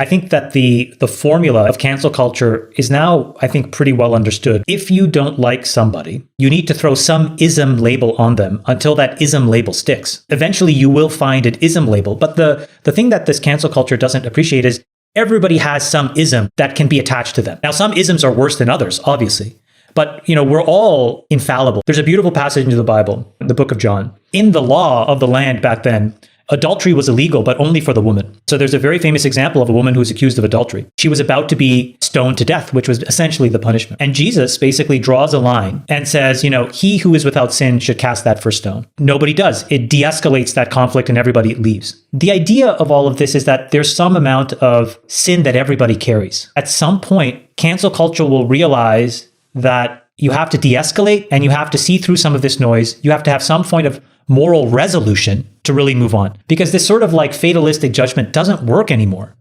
I think that the formula of cancel culture is now, I think, pretty well understood. If you don't like somebody, you need to throw some ism label on them until that ism label sticks. Eventually, you will find an ism label. But the thing that this cancel culture doesn't appreciate is everybody has some ism that can be attached to them. Now, some isms are worse than others, obviously. But, we're all infallible. There's a beautiful passage in the Bible, the book of John. In the law of the land back then, adultery was illegal, but only for the woman. So there's a very famous example of a woman who was accused of adultery. She was about to be stoned to death, which was essentially the punishment. And Jesus basically draws a line and says, he who is without sin should cast that first stone. Nobody does. It de-escalates that conflict and everybody leaves. The idea of all of this is that there's some amount of sin that everybody carries. At some point, cancel culture will realize that you have to de-escalate and you have to see through some of this noise. You have to have some point of moral resolution to really move on. Because this sort of like fatalistic judgment doesn't work anymore.